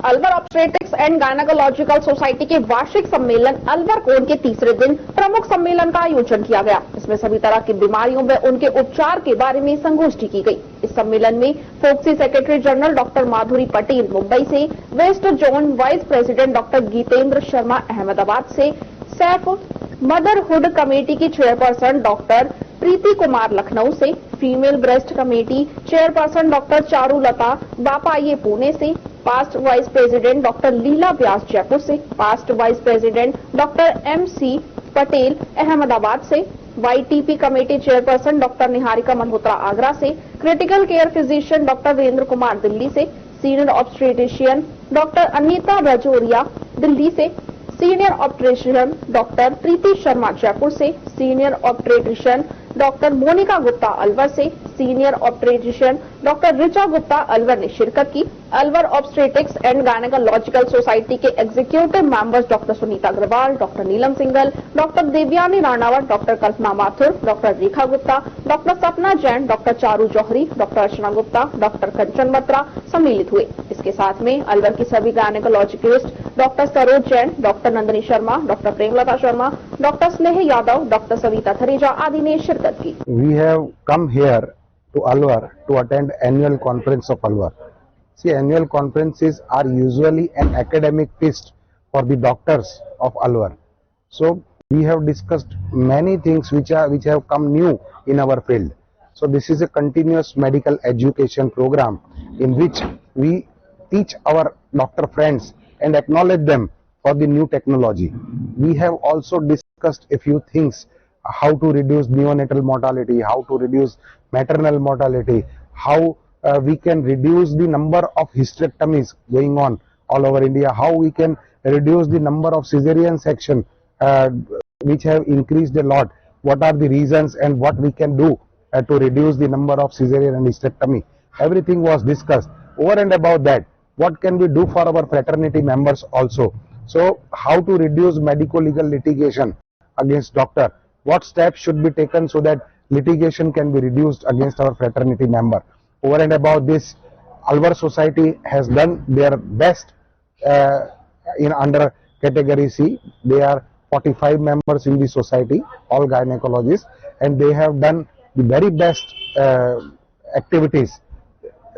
Alwar obstetrics and gynaecological society के वार्षिक सम्मेलन अलवर कोन के तीसरे दिन प्रमुख सम्मेलन का आयोजन किया गया। इसमें सभी तरह की बीमारियों व उनके उपचार के बारे में संगोष्ठी की गई। इस सम्मेलन में FOGSI secretary general doctor Madhuri Patel Mumbai से, west zone vice president doctor Geetendra Sharma Ahmedabad से, सैफ मदरहुड कमेटी की चेयरपर्सन डॉक्टर प्रीति कुमार लखनऊ से, female breast committee chairperson doctor Charulata Bapaye Pune से, past vice president doctor Leela Vyas Jaipur से, past vice president doctor MC Patel Ahmedabad से, YTP committee chairperson doctor Niharika Malhotra Agra से, critical care physician doctor Virendra Kumar Delhi से, senior obstetrician doctor Anita Rajauria Delhi से, senior obstetrician doctor Preeti Sharma Jaipur से, senior obstetrician doctor Monika Gupta Alwar से, senior obstetrician doctor Richa Gupta Alwar ने शिरकत की। Alwar obstetrics and gynaecological society के executive members doctor Sunita Agarwal, doctor Neelam Singal, doctor Devyani Ranawat, doctor Kalpana Mathur, doctor Rekha Gupta, doctor Sapna Jain, doctor Charu Johri, doctor Archana Gupta, doctor Kanchan Batra सम्मिलित हुए। इसके साथ में अलवर की सभी gynaecologist doctor Saroj Jain, doctor Nandini Sharma, doctor Premlata Sharma, doctor स्नेह यादव, डॉक्टर सविता थरेजा आदि ने शिरकत की। We have come here to Alwar to attend annual conference of Alwar. See, annual conferences are usually an academic feast for the doctors of Alwar. So we have discussed many things which have come new in our field. So this is a continuous medical education program in which we teach our doctor friends and acknowledge them for the new technology. We have also discussed a few things: how to reduce neonatal mortality, how to reduce maternal mortality, how we can reduce the number of hysterectomies going on all over India, how we can reduce the number of cesarean section which have increased a lot, what are the reasons and what we can do to reduce the number of cesarean and hysterectomy. Everything was discussed. Over and above that, what can we do for our fraternity members also? So how to reduce medico-legal litigation against doctor, what steps should be taken so that litigation can be reduced against our fraternity member. Over and above this, Alwar Society has done their best in under category C. There are 45 members in the society, all gynecologists, and they have done the very best activities,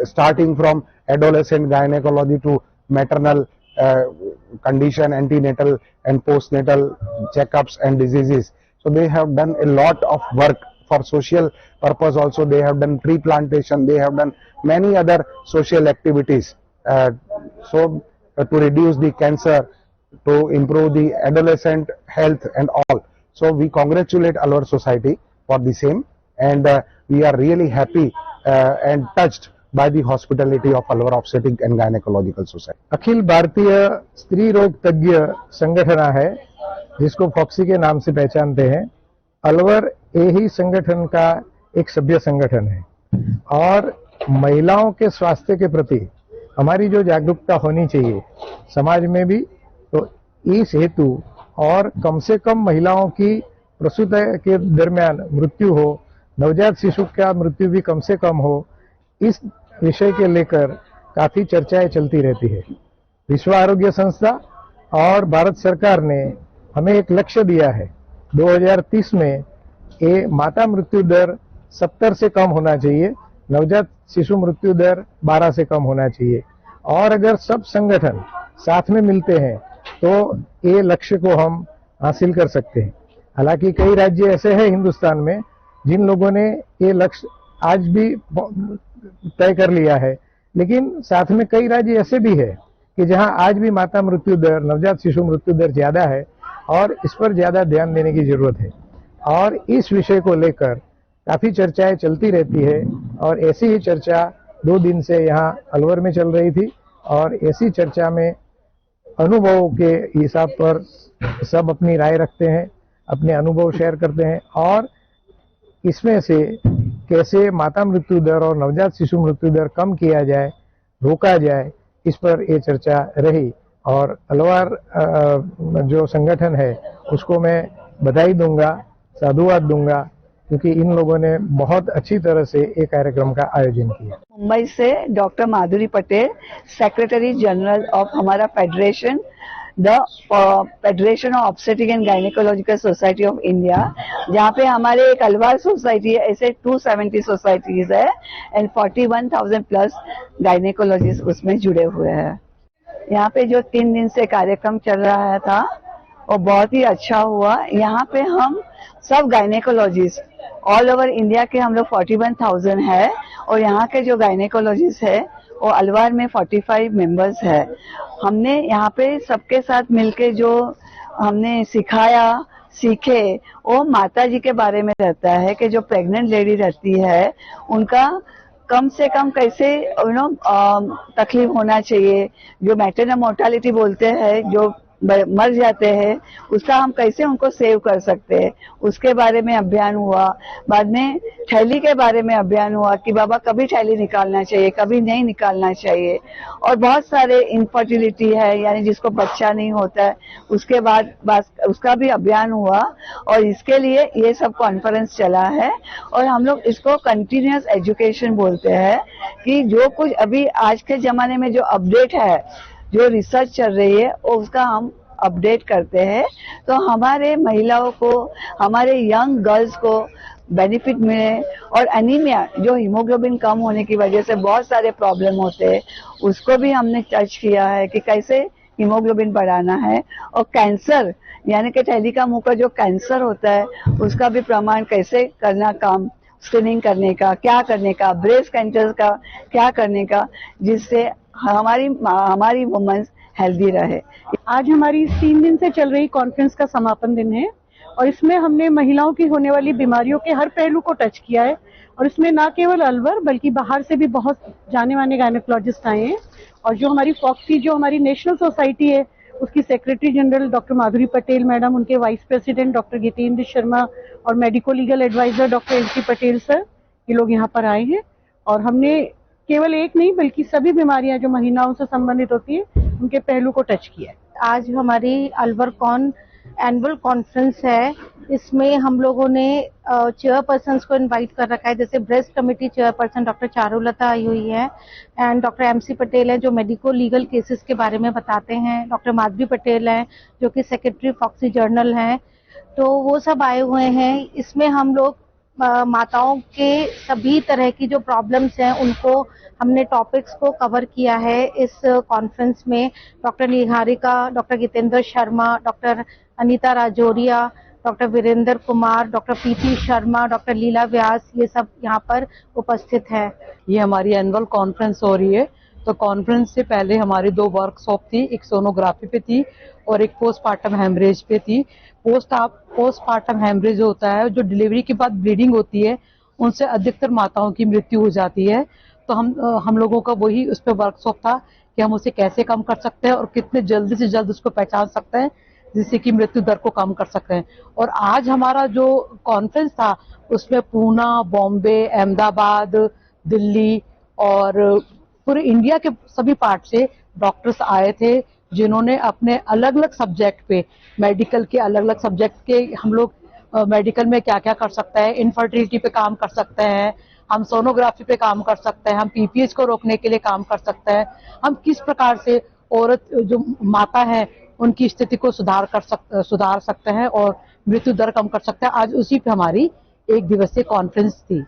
starting from adolescent gynecology to maternal condition, antenatal and postnatal checkups and diseases. So they have done a lot of work for social purpose also. They have done tree plantation, they have done many other social activities to reduce the cancer, to improve the adolescent health and all. So we congratulate Alwar Society for the same, and we are really happy and touched by the hospitality of Alwar Obstetric and Gynecological Society. Akhil Bharatiya स्त्री रोग तज्ञ संगठन है जिसको foxy के नाम से पहचानते हैं। अलवर यही संगठन का एक सभ्य संगठन है और महिलाओं के स्वास्थ्य के प्रति हमारी जो जागरूकता होनी चाहिए समाज में भी, तो इस हेतु और कम से कम महिलाओं की प्रसूति के दरमियान मृत्यु हो, नवजात शिशु का मृत्यु भी कम से कम हो, इस विषय के लेकर काफी चर्चाएं चलती रहती है। विश्व आरोग्य संस्था और भारत सरकार ने हमें एक लक्ष्य दिया है, 2030 में ये माता मृत्यु दर 70 से कम होना चाहिए, नवजात शिशु मृत्यु दर 12 से कम होना चाहिए। और अगर सब संगठन साथ में मिलते हैं तो ये लक्ष्य को हम हासिल कर सकते हैं। हालांकि कई राज्य ऐसे हैं हिंदुस्तान में जिन लोगों ने ये लक्ष्य आज भी तय कर लिया है, लेकिन साथ में कई राज्य ऐसे भी है कि जहां आज भी माता मृत्यु दर, नवजात शिशु मृत्यु दर ज्यादा है और इस पर ज्यादा ध्यान देने की जरूरत है। और इस विषय को लेकर काफी चर्चाएं चलती रहती है और ऐसी ही चर्चा 2 दिन से यहाँ अलवर में चल रही थी और ऐसी चर्चा में अनुभवों के हिसाब पर सब अपनी राय रखते हैं, अपने अनुभव शेयर करते हैं और इसमें से कैसे माता मृत्यु दर और नवजात शिशु मृत्यु दर कम किया जाए, रोका जाए, इस पर ये चर्चा रही। और अलवर जो संगठन है उसको मैं बधाई दूंगा, साधुवाद दूंगा क्योंकि इन लोगों ने बहुत अच्छी तरह से एक कार्यक्रम का आयोजन किया। मुंबई से doctor Madhuri Patel, secretary general of हमारा federation, the federation of obstetric and gynaecological society of India, जहाँ पे हमारे एक अलवार सोसाइटी है, ऐसे 270 सोसाइटीज है एंड 41,000 प्लस गायनेकोलॉजिस्ट उसमें जुड़े हुए हैं। यहाँ पे जो 3 दिन से कार्यक्रम चल रहा था वो बहुत ही अच्छा हुआ। यहाँ पे हम सब गायनेकोलॉजिस्ट ऑल ओवर इंडिया के हम लोग 41,000 है और यहाँ के जो गायनेकोलॉजिस्ट है वो अलवार में 45 मेंबर्स है। हमने यहाँ पे सबके साथ मिलके जो हमने सिखाया सीखे वो माता जी के बारे में रहता है कि जो प्रेग्नेंट लेडी रहती है उनका कम से कम कैसे तकलीफ होना चाहिए, जो मैटरनल मोर्टालिटी बोलते हैं, जो मर जाते हैं, उसका हम कैसे उनको सेव कर सकते हैं, उसके बारे में अभियान हुआ। बाद में थैली के बारे में अभियान हुआ कि बाबा कभी थैली निकालना चाहिए, कभी नहीं निकालना चाहिए। और बहुत सारे इनफर्टिलिटी है, यानी जिसको बच्चा नहीं होता है, उसके बाद उसका भी अभियान हुआ और इसके लिए ये सब कॉन्फ्रेंस चला है। और हम लोग इसको कंटिन्यूअस एजुकेशन बोलते हैं कि जो कुछ अभी आज के जमाने में जो अपडेट है, जो रिसर्च चल रही है उसका हम अपडेट करते हैं, तो हमारे महिलाओं को, हमारे यंग गर्ल्स को बेनिफिट मिले। और एनीमिया, जो हीमोग्लोबिन कम होने की वजह से बहुत सारे प्रॉब्लम होते हैं, उसको भी हमने टच किया है कि कैसे हीमोग्लोबिन बढ़ाना है। और कैंसर, यानी कि थैली का मुंह का जो कैंसर होता है उसका भी प्रमाण कैसे करना, काम स्क्रीनिंग करने का, क्या करने का, ब्रेस्ट कैंसर का क्या करने का, जिससे हमारी वुमेन्स हेल्दी रहे। आज हमारी 3 दिन से चल रही कॉन्फ्रेंस का समापन दिन है और इसमें हमने महिलाओं की होने वाली बीमारियों के हर पहलू को टच किया है। और इसमें ना केवल अलवर बल्कि बाहर से भी बहुत जाने माने गायनेकोलॉजिस्ट आए हैं। और जो हमारी फॉक्सी, जो हमारी नेशनल सोसाइटी है, उसकी secretary general doctor Madhuri Patel madam, उनके vice president doctor Jitendra Sharma और medico legal adviser doctor L C. Patel sir, ये लोग यहाँ पर आए हैं। और हमने केवल एक नहीं बल्कि सभी बीमारियां जो महिलाओं से संबंधित होती है उनके पहलू को टच किया है। आज हमारी अलवर कॉन एनुअल कॉन्फ्रेंस है। इसमें हम लोगों ने चेयरपर्सन्स को इनवाइट कर रखा है, जैसे breast committee chairperson doctor Charulata आई हुई है एंड डॉक्टर एम.सी. पटेल है जो मेडिको लीगल केसेस के बारे में बताते हैं, डॉक्टर माधुरी पटेल है जो कि सेक्रेटरी फॉक्सी जर्नल हैं, तो वो सब आए हुए हैं। इसमें हम लोग माताओं के सभी तरह की जो प्रॉब्लम्स हैं उनको हमने टॉपिक्स को कवर किया है इस कॉन्फ्रेंस में। Doctor Niharika, doctor Jitendra Sharma, doctor Anita Rajauria, doctor Virendra Kumar, doctor PT Sharma, doctor Leela Vyas, ये सब यहाँ पर उपस्थित है। ये हमारी एनुअल कॉन्फ्रेंस हो रही है। तो कॉन्फ्रेंस से पहले हमारी 2 वर्कशॉप थी, एक सोनोग्राफी पे थी और एक पोस्टमार्टम हेमरेज पे थी। पोस्टमार्टम हेमरेज होता है जो डिलीवरी के बाद ब्लीडिंग होती है, उनसे अधिकतर माताओं की मृत्यु हो जाती है। तो हम लोगों का वही उस पर वर्कशॉप था कि हम उसे कैसे कम कर सकते हैं और कितने जल्दी से जल्द उसको पहचान सकते हैं जिससे कि मृत्यु दर को कम कर सकते हैं। और आज हमारा जो कॉन्फ्रेंस था उसमें पूना, बॉम्बे, अहमदाबाद, दिल्ली और पूरे इंडिया के सभी पार्ट से डॉक्टर्स आए थे, जिन्होंने अपने अलग अलग सब्जेक्ट पे, मेडिकल के अलग अलग सब्जेक्ट के, हम लोग मेडिकल में क्या क्या कर सकते हैं, इनफर्टिलिटी पे काम कर सकते हैं, हम सोनोग्राफी पे काम कर सकते हैं, हम पीपीएच को रोकने के लिए काम कर सकते हैं, हम किस प्रकार से औरत जो माता है उनकी स्थिति को सुधार सकते हैं और मृत्यु दर कम कर सकते हैं। आज उसी पे हमारी 1 दिवसीय कॉन्फ्रेंस थी।